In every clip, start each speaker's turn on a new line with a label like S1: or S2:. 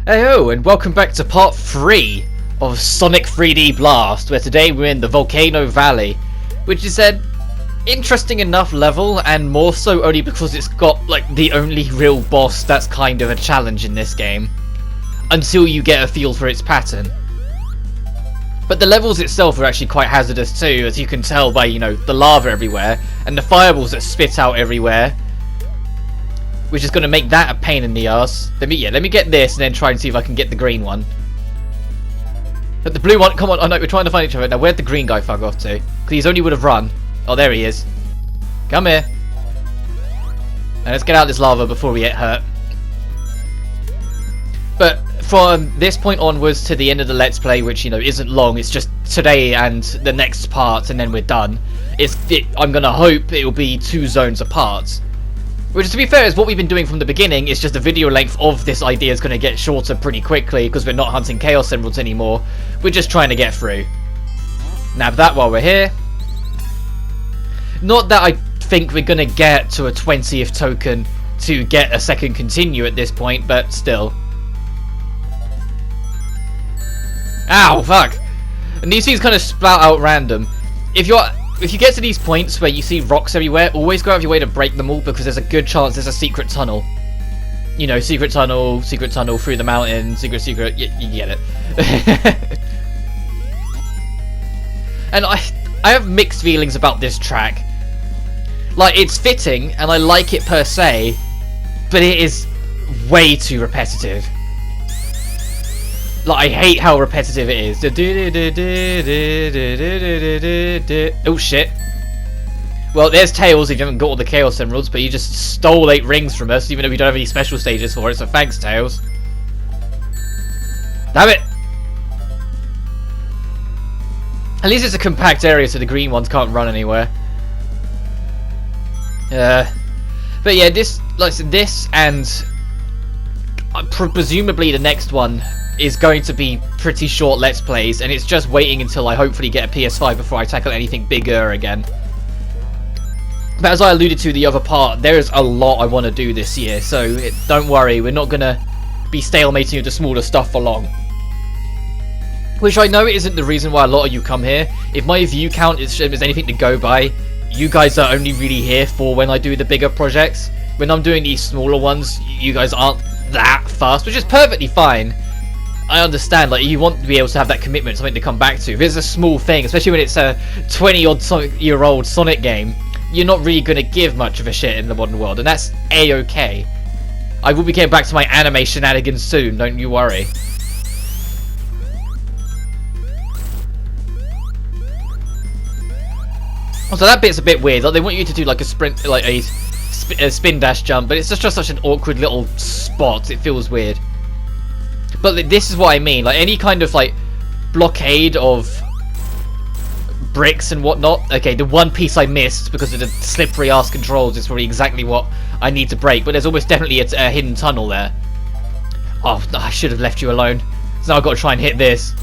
S1: Heyo, and welcome back to part 3 of Sonic 3D Blast, where today we're in the Volcano Valley, which is an interesting enough level, and more so only because it's got, like, the only real boss that's kind of a challenge in this game, until you get a feel for its pattern. But the levels itself are actually quite hazardous too, as you can tell by, the lava everywhere, and the fireballs that spit out everywhere, which is going to make that a pain in the ass. Let me get this and then try and see if I can get the green one. But the blue one, come on, oh no, we're trying to find each other. Now where'd the green guy fuck off to? Because he's only would have run. Oh, there he is. Come here. Now let's get out of this lava before we get hurt. But from this point onwards to the end of the Let's Play, which, isn't long, it's just today and the next part and then we're done. I'm going to hope it'll be 2 zones apart. Which, to be fair, is what we've been doing from the beginning. It's just the video length of this idea is going to get shorter pretty quickly because we're not hunting Chaos Emeralds anymore. We're just trying to get through. Nab that while we're here. Not that I think we're going to get to a 20th token to get a second continue at this point, but still. Ow, fuck. And these things kind of spout out random. If you get to these points where you see rocks everywhere, always go out of your way to break them all, because there's a good chance there's a secret tunnel. Secret tunnel through the mountain, secret, you get it. And I have mixed feelings about this track. Like, it's fitting, and I like it per se, but it is way too repetitive. Like, I hate how repetitive it is. Oh shit. Well, there's Tails if you haven't got all the Chaos Emeralds, but you just stole 8 rings from us, even though we don't have any special stages for it, so thanks, Tails. Damn it! At least it's a compact area so the green ones can't run anywhere. But yeah, this and presumably the next one is going to be pretty short Let's Plays, and it's just waiting until I hopefully get a PS5 before I tackle anything bigger again. But as I alluded to the other part, there is a lot I want to do this year, so don't worry, we're not going to be stalemating with the smaller stuff for long. Which I know isn't the reason why a lot of you come here. If my view count is anything to go by, you guys are only really here for when I do the bigger projects. When I'm doing these smaller ones, you guys aren't that fast, which is perfectly fine. I understand, like, you want to be able to have that commitment, something to come back to. If it's a small thing, especially when it's a 20-odd-year-old Sonic game, you're not really going to give much of a shit in the modern world, and that's A-okay. I will be getting back to my anime shenanigans soon, don't you worry. Also, that bit's a bit weird. Like, they want you to do like a sprint, like a spin dash jump, but it's just such an awkward little spot. It feels weird. But this is what I mean, like any kind of like blockade of bricks and whatnot. Okay, the one piece I missed because of the slippery ass controls is probably exactly what I need to break, but there's almost definitely a hidden tunnel there. Oh, I should have left you alone. So now I've got to try and hit this.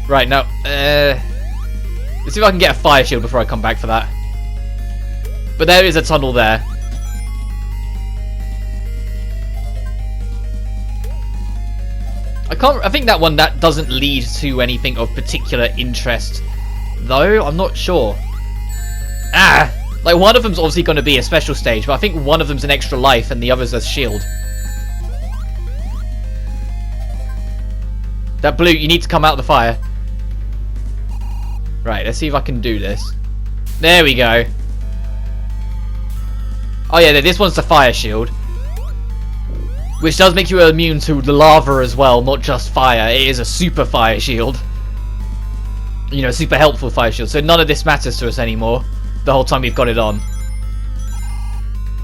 S1: Right, now, let's see if I can get a fire shield before I come back for that. But there is a tunnel there. I think that one doesn't lead to anything of particular interest, though. I'm not sure. Like, one of them's obviously going to be a special stage, but I think one of them's an extra life and the other's a shield. That blue, you need to come out of the fire. Right, let's see if I can do this. There we go. Oh yeah, this one's the fire shield. Which does make you immune to the lava as well, not just fire. It is a super fire shield. Super helpful fire shield. So none of this matters to us anymore the whole time we've got it on.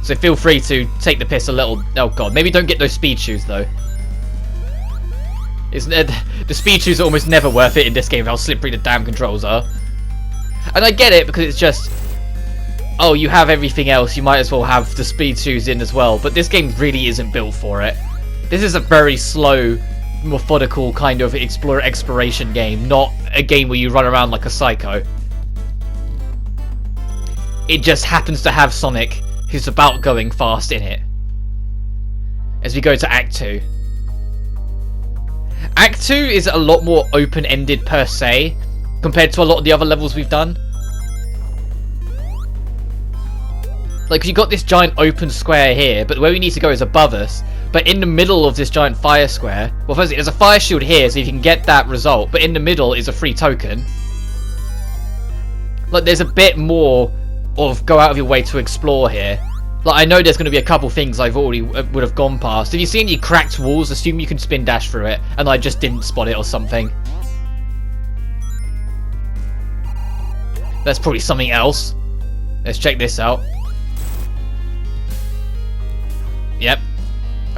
S1: So feel free to take the piss a little. Oh god, maybe don't get those speed shoes though. The speed shoes are almost never worth it in this game, how slippery the damn controls are. And I get it, because it's just, oh, you have everything else, you might as well have the speed shoes in as well. But this game really isn't built for it. This is a very slow, methodical kind of exploration game, not a game where you run around like a psycho. It just happens to have Sonic, who's about going fast in it. as we go to Act 2. Act 2 is a lot more open-ended per se, compared to a lot of the other levels we've done. Like, you got this giant open square here, but where we need to go is above us. But in the middle of this giant fire square, well, firstly, there's a fire shield here, so you can get that result. But in the middle is a free token. Like, there's a bit more of go out of your way to explore here. Like, I know there's going to be a couple things I've already would have gone past. If you see any cracked walls, assume you can spin dash through it, and I just didn't spot it or something. That's probably something else. Let's check this out. Yep.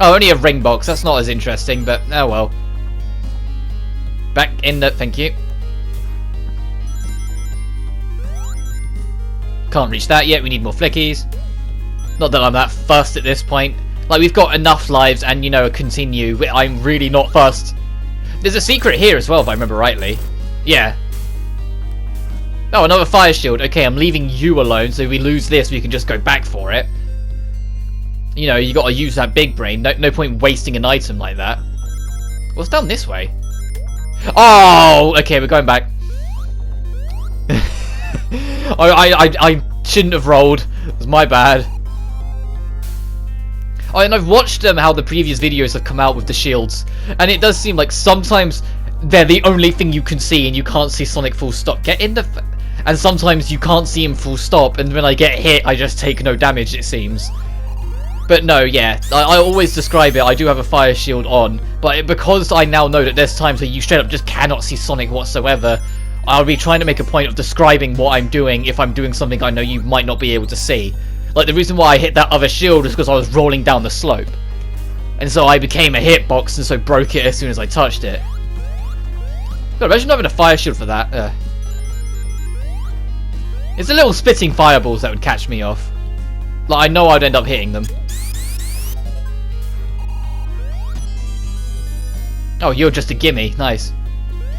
S1: Oh, only a ring box. That's not as interesting, but oh well. Back in the... Thank you. Can't reach that yet. We need more flickies. Not that I'm that fussed at this point. Like, we've got enough lives and, you know, continue. I'm really not fussed. There's a secret here as well, if I remember rightly. Yeah. Oh, another fire shield. Okay, I'm leaving you alone, so if we lose this, we can just go back for it. You know, you gotta use that big brain. No point wasting an item like that. What's down this way? Oh, okay, we're going back. I shouldn't have rolled. It was my bad. Oh, and I've watched how the previous videos have come out with the shields, and it does seem like sometimes they're the only thing you can see, and you can't see Sonic full stop. Get in the... And sometimes you can't see him full stop, and when I get hit, I just take no damage, it seems. But no, yeah, I always describe it, I do have a fire shield on, but because I now know that there's times where you straight up just cannot see Sonic whatsoever, I'll be trying to make a point of describing what I'm doing if I'm doing something I know you might not be able to see. Like, the reason why I hit that other shield is because I was rolling down the slope. And so I became a hitbox and so broke it as soon as I touched it. God, imagine having a fire shield for that. It's the little spitting fireballs that would catch me off. Like, I know I'd end up hitting them. Oh, you're just a gimme. Nice.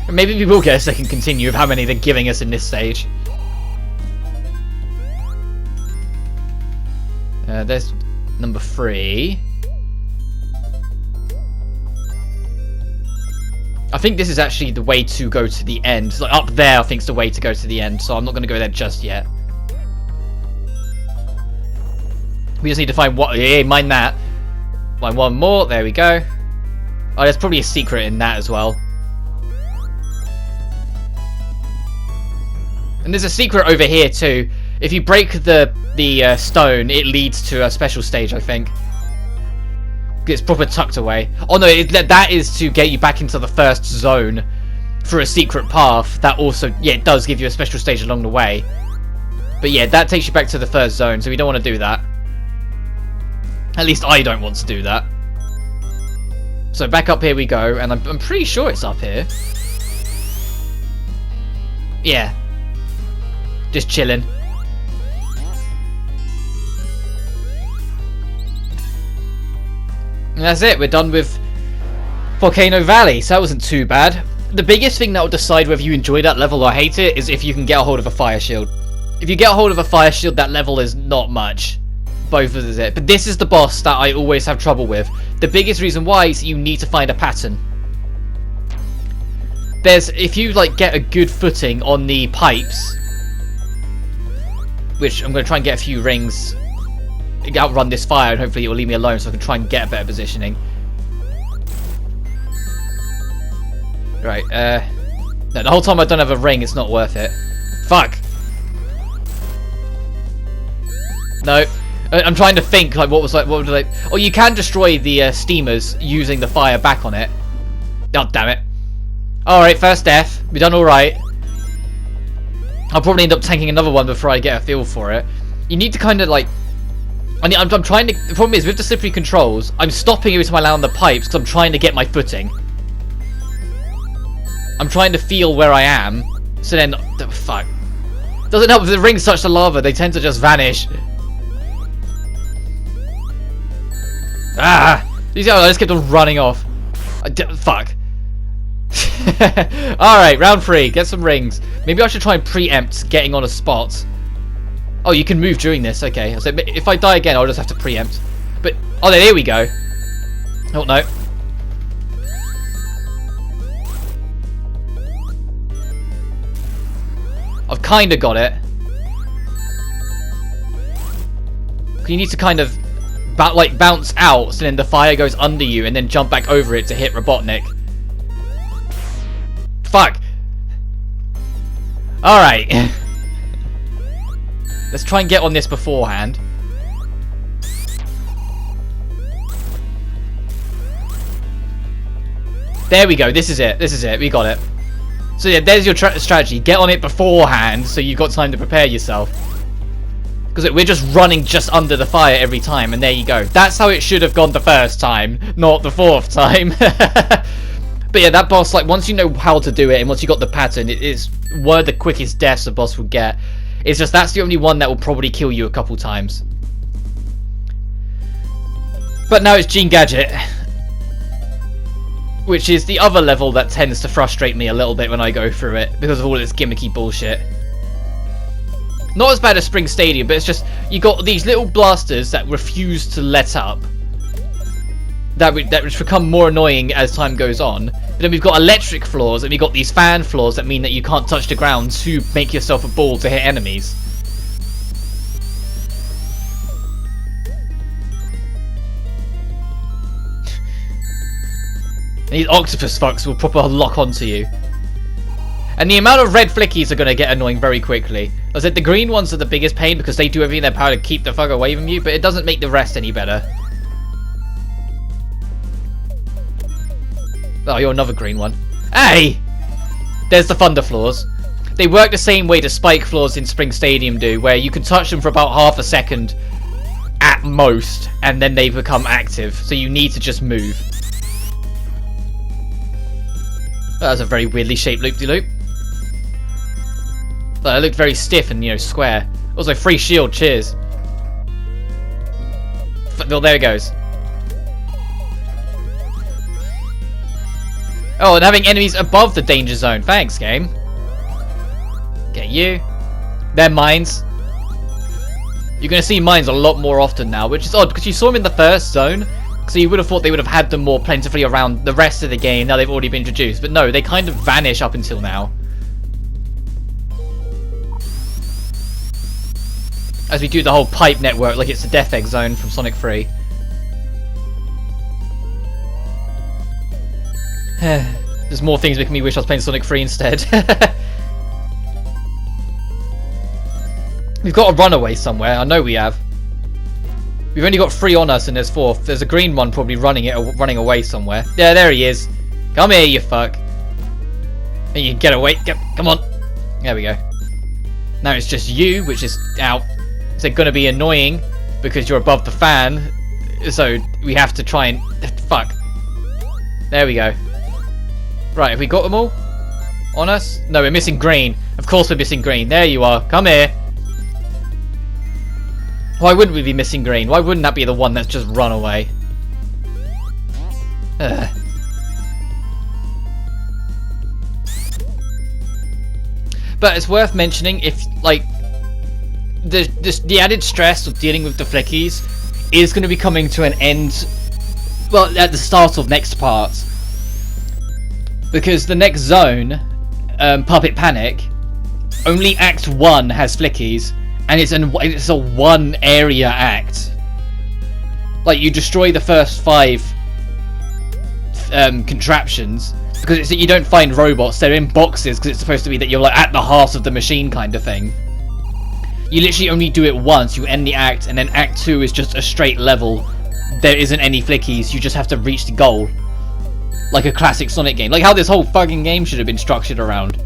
S1: Maybe we will get a second continue of how many they're giving us in this stage. There's number 3. I think this is actually the way to go to the end. Like, up there I think is the way to go to the end, so I'm not going to go there just yet. We just need to find what... Yeah, mind that. Find one more. There we go. Oh, there's probably a secret in that as well. And there's a secret over here too. If you break the stone, it leads to a special stage, I think. It's proper tucked away. Oh no, that is to get you back into the first zone for a secret path. That also, yeah, it does give you a special stage along the way. But yeah, that takes you back to the first zone, so we don't want to do that. At least I don't want to do that. So back up here we go, and I'm pretty sure it's up here. Yeah. Just chilling. And that's it, we're done with Volcano Valley, so that wasn't too bad. The biggest thing that will decide whether you enjoy that level or hate it is if you can get a hold of a fire shield. If you get a hold of a fire shield, that level is not much. Both of it. But this is the boss that I always have trouble with. The biggest reason why is you need to find a pattern. If you like get a good footing on the pipes, which I'm going to try and get a few rings, outrun this fire, and hopefully it will leave me alone so I can try and get a better positioning. Right, no, the whole time I don't have a ring, it's not worth it. Fuck! No. I'm trying to think, like, what would I... Oh, you can destroy the steamers using the fire back on it. Oh, damn it. Alright, first death. We've done alright. I'll probably end up tanking another one before I get a feel for it. You need to kind of, like... I'm trying to... The problem is, with the slippery controls, I'm stopping every time I land on the pipes because I'm trying to get my footing. I'm trying to feel where I am. So then... Fuck. Doesn't help if the rings touch the lava. They tend to just vanish. Ah! You see how I just kept on running off. Fuck. Alright, round 3. Get some rings. Maybe I should try and preempt getting on a spot. Oh, you can move during this. Okay. So if I die again, I'll just have to preempt. But, oh, there we go. Oh no. I've kind of got it. You need to kind of bounce out, so then the fire goes under you, and then jump back over it to hit Robotnik. Fuck. All right. Let's try and get on this beforehand. There we go. This is it. This is it. We got it. So yeah, there's your strategy. Get on it beforehand, so you've got time to prepare yourself. Because we're just running just under the fire every time, and there you go. That's how it should have gone the first time, not the fourth time. But yeah, that boss, like, once you know how to do it, and once you got the pattern, it is one of the quickest deaths a boss will get. It's just that's the only one that will probably kill you a couple times. But now it's Gene Gadget, which is the other level that tends to frustrate me a little bit when I go through it, because of all this gimmicky bullshit. Not as bad as Spring Stadium, but it's just, you got these little blasters that refuse to let up. That which become more annoying as time goes on. But then we've got electric floors, and we've got these fan floors that mean that you can't touch the ground to make yourself a ball to hit enemies. And these octopus fucks will proper lock onto you. And the amount of red flickies are going to get annoying very quickly. I said the green ones are the biggest pain because they do everything in their power to keep the fuck away from you, but it doesn't make the rest any better. Oh, you're another green one. Hey! There's the thunder floors. They work the same way the spike floors in Spring Stadium do, where you can touch them for about half a second at most, and then they become active, so you need to just move. That was a very weirdly shaped loop-de-loop. But it looked very stiff and, you know, square. Also, free shield, cheers. Well, there it goes. Oh, and having enemies above the danger zone. Thanks, game. Get you. They're mines. You're going to see mines a lot more often now, which is odd, because you saw them in the first zone. So you would have thought they would have had them more plentifully around the rest of the game. Now they've already been introduced. But no, they kind of vanish up until now. As we do the whole pipe network like it's the Death Egg Zone from Sonic 3. There's more things making me wish I was playing Sonic 3 instead. We've got a runaway somewhere. I know we have. We've only got 3 on us and there's 4. There's a green one probably running away somewhere. Yeah, there he is. Come here, you fuck. And you can get away. Come on. There we go. Now it's just you, which is out. It's going to be annoying because you're above the fan. So we have to try and... Fuck. There we go. Right, have we got them all on us? No, we're missing green. Of course we're missing green. There you are. Come here. Why wouldn't we be missing green? Why wouldn't that be the one that's just run away? Ugh. But it's worth mentioning if, like, the added stress of dealing with the flickies is going to be coming to an end, well, at the start of next part. Because the next zone, Puppet Panic, only Act 1 has flickies, and it's a one area act. Like, you destroy the first 5 contraptions, because you don't find robots, they're in boxes, because it's supposed to be that you're like at the heart of the machine kind of thing. You literally only do it once, you end the act, and then Act 2 is just a straight level. There isn't any flickies, you just have to reach the goal. Like a classic Sonic game. Like how this whole fucking game should have been structured around.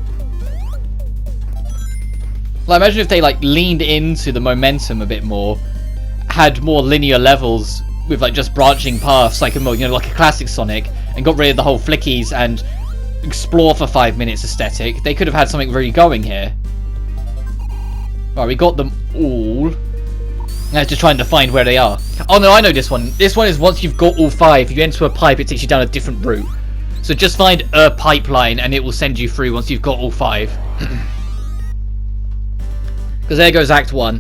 S1: Like, imagine if they, like, leaned into the momentum a bit more, had more linear levels with, like, just branching paths, like a more, you know, like a classic Sonic, and got rid of the whole flickies and explore for 5 minutes aesthetic. They could have had something really going here. Right, we got them all. Now just trying to find where they are. Oh no, I know this one. This one is once you've got all 5, if you enter a pipe, it takes you down a different route. So just find a pipeline and it will send you through once you've got all 5. Because there goes Act 1.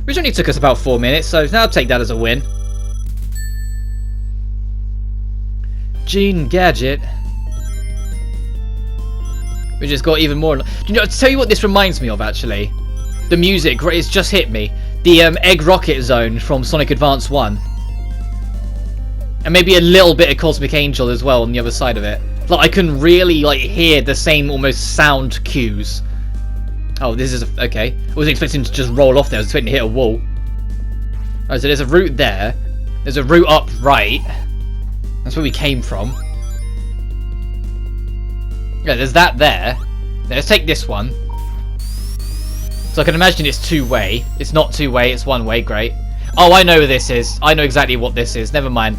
S1: Which only took us about 4 minutes, so I'll take that as a win. Gene Gadget. We just got even more. Do you know? To tell you what this reminds me of, actually, the music. It's just hit me. The Egg Rocket Zone from Sonic Advance 1, and maybe a little bit of Cosmic Angel as well on the other side of it. Like I can really like hear the same almost sound cues. Oh, this is okay. I wasn't expecting to just roll off there. I was expecting to hit a wall. Alright, so there's a route there. There's a route up right. That's where we came from. Yeah, there's that there. Now, let's take this one. So I can imagine it's two-way. It's not two-way, it's one-way. Great. Oh, I know what this is. I know exactly what this is. Never mind.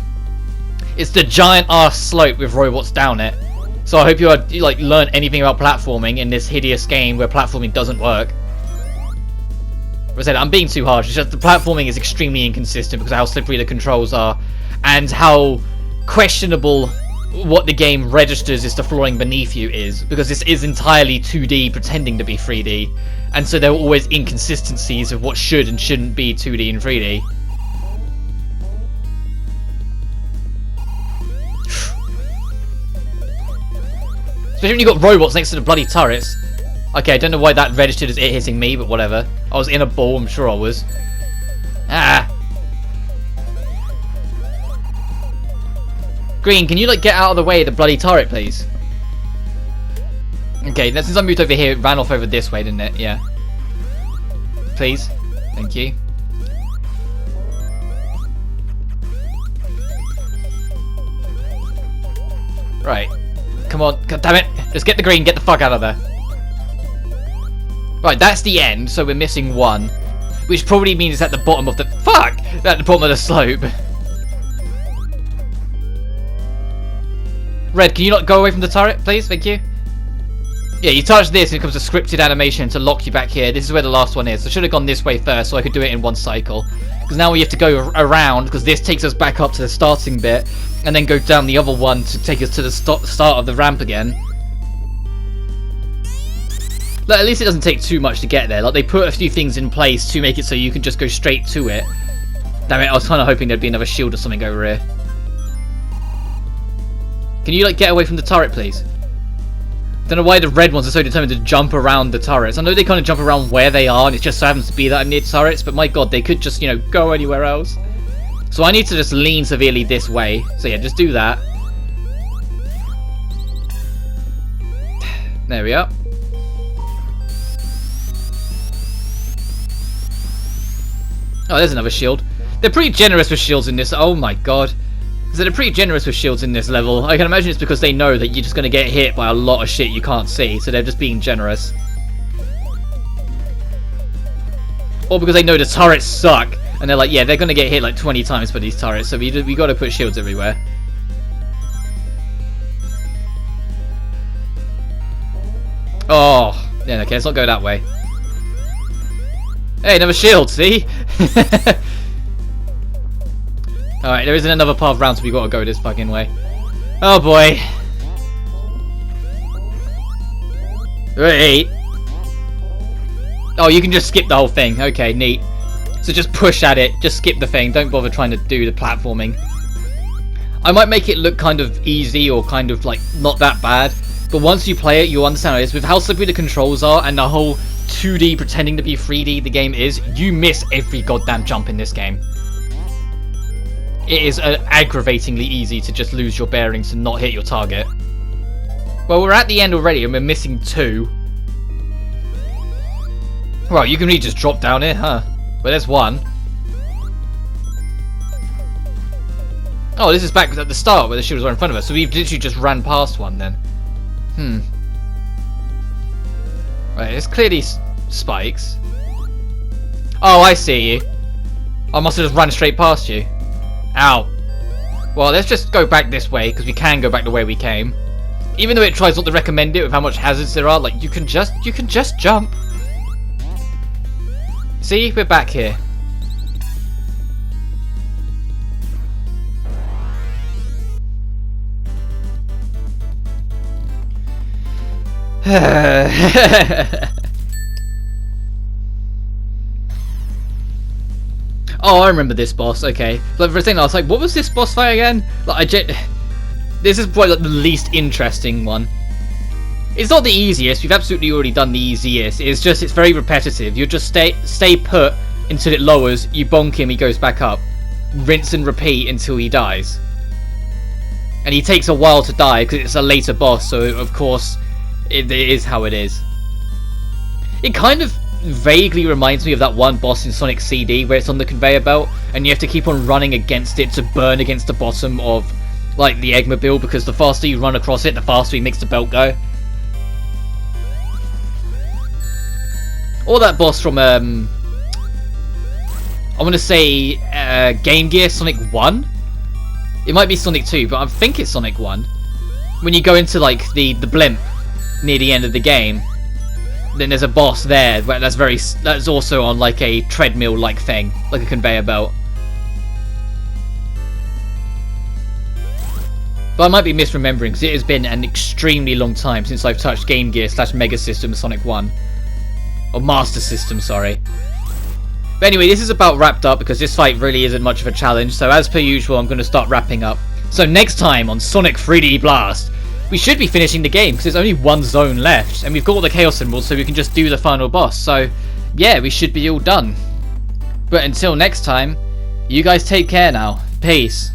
S1: It's the giant-ass slope with robots down it. So I hope you like learn anything about platforming in this hideous game where platforming doesn't work. As I said, I'm being too harsh. It's just the platforming is extremely inconsistent because of how slippery the controls are and how questionable what the game registers as the flooring beneath you is, because this is entirely 2D pretending to be 3D, and so there are always inconsistencies of what should and shouldn't be 2D and 3D. Especially when you've got robots next to the bloody turrets. Okay, I don't know why that registered as it hitting me, but whatever. I was in a ball, I'm sure I was. Ah! Green, can you like get out of the way of the bloody turret, please? Okay, now since I moved over here, it ran off over this way, didn't it? Yeah. Please. Thank you. Right. Come on. God damn it. Just get the green. Get the fuck out of there. Right, that's the end, so we're missing one. Which probably means it's at the bottom of the... Fuck! At the bottom of the slope. Red, can you not go away from the turret, please? Thank you. Yeah, you touch this and it becomes a scripted animation to lock you back here. This is where the last one is. I should have gone this way first so I could do it in one cycle. Because now we have to go around, because this takes us back up to the starting bit, and then go down the other one to take us to the start of the ramp again. Like, at least it doesn't take too much to get there. Like, they put a few things in place to make it so you can just go straight to it. Damn it, I was kind of hoping there'd be another shield or something over here. Can you, like, get away from the turret, please? Don't know why the red ones are so determined to jump around the turrets. I know they kind of jump around where they are, and it just so happens to be that I'm near turrets, but my god, they could just, you know, go anywhere else. So I need to just lean severely this way. So yeah, just do that. There we are. Oh, there's another shield. They're pretty generous with shields in this. Oh my god. So they're pretty generous with shields in this level. I can imagine it's because they know that you're just going to get hit by a lot of shit you can't see, so they're just being generous. Or because they know the turrets suck, and they're like, yeah, they're going to get hit like 20 times by these turrets, so we got to put shields everywhere. Oh, yeah, okay, let's not go that way. Hey, another shield, see? Alright, there isn't another path round, so we gotta go this fucking way. Oh boy. Wait. Oh, you can just skip the whole thing. Okay, neat. So just push at it. Just skip the thing. Don't bother trying to do the platforming. I might make it look kind of easy or kind of like not that bad. But once you play it, you'll understand how it is. With how slippery the controls are and the whole 2D pretending to be 3D the game is, you miss every goddamn jump in this game. It is aggravatingly easy to just lose your bearings and not hit your target. Well, we're at the end already and we're missing 2. Well, you can really just drop down here, huh? Well, there's 1. Oh, this is back at the start where the shields were in front of us, so we've literally just ran past one then. Right, it's clearly spikes. Oh, I see you. I must have just run straight past you. Ow. Well, let's just go back this way, because we can go back the way we came. Even though it tries not to recommend it with how much hazards there are, like, you can just jump. See, we're back here. Oh, I remember this boss. Okay, but for a thing, I was like, what was this boss fight again? Like, This is probably like the least interesting one. It's not the easiest. We've absolutely already done the easiest. It's just it's very repetitive. You just stay put until it lowers. You bonk him, he goes back up. Rinse and repeat until he dies. And he takes a while to die because it's a later boss. So of course, it is how it is. It kind of vaguely reminds me of that one boss in Sonic CD where it's on the conveyor belt and you have to keep on running against it to burn against the bottom of like the Eggmobile, because the faster you run across it, the faster he makes the belt go. Or that boss from I want to say Game Gear Sonic 1. It might be Sonic 2, but I think it's Sonic 1. When you go into like the blimp near the end of the game, then there's a boss there that's also on like a treadmill like thing, like a conveyor belt. But I might be misremembering because it has been an extremely long time since I've touched Game Gear / Mega System Sonic 1. Or Master System, sorry. But anyway, this is about wrapped up because this fight really isn't much of a challenge. So as per usual, I'm going to start wrapping up. So next time on Sonic 3D Blast, we should be finishing the game because there's only one zone left. And we've got all the Chaos Symbols, so we can just do the final boss. So yeah, we should be all done. But until next time, you guys take care now. Peace.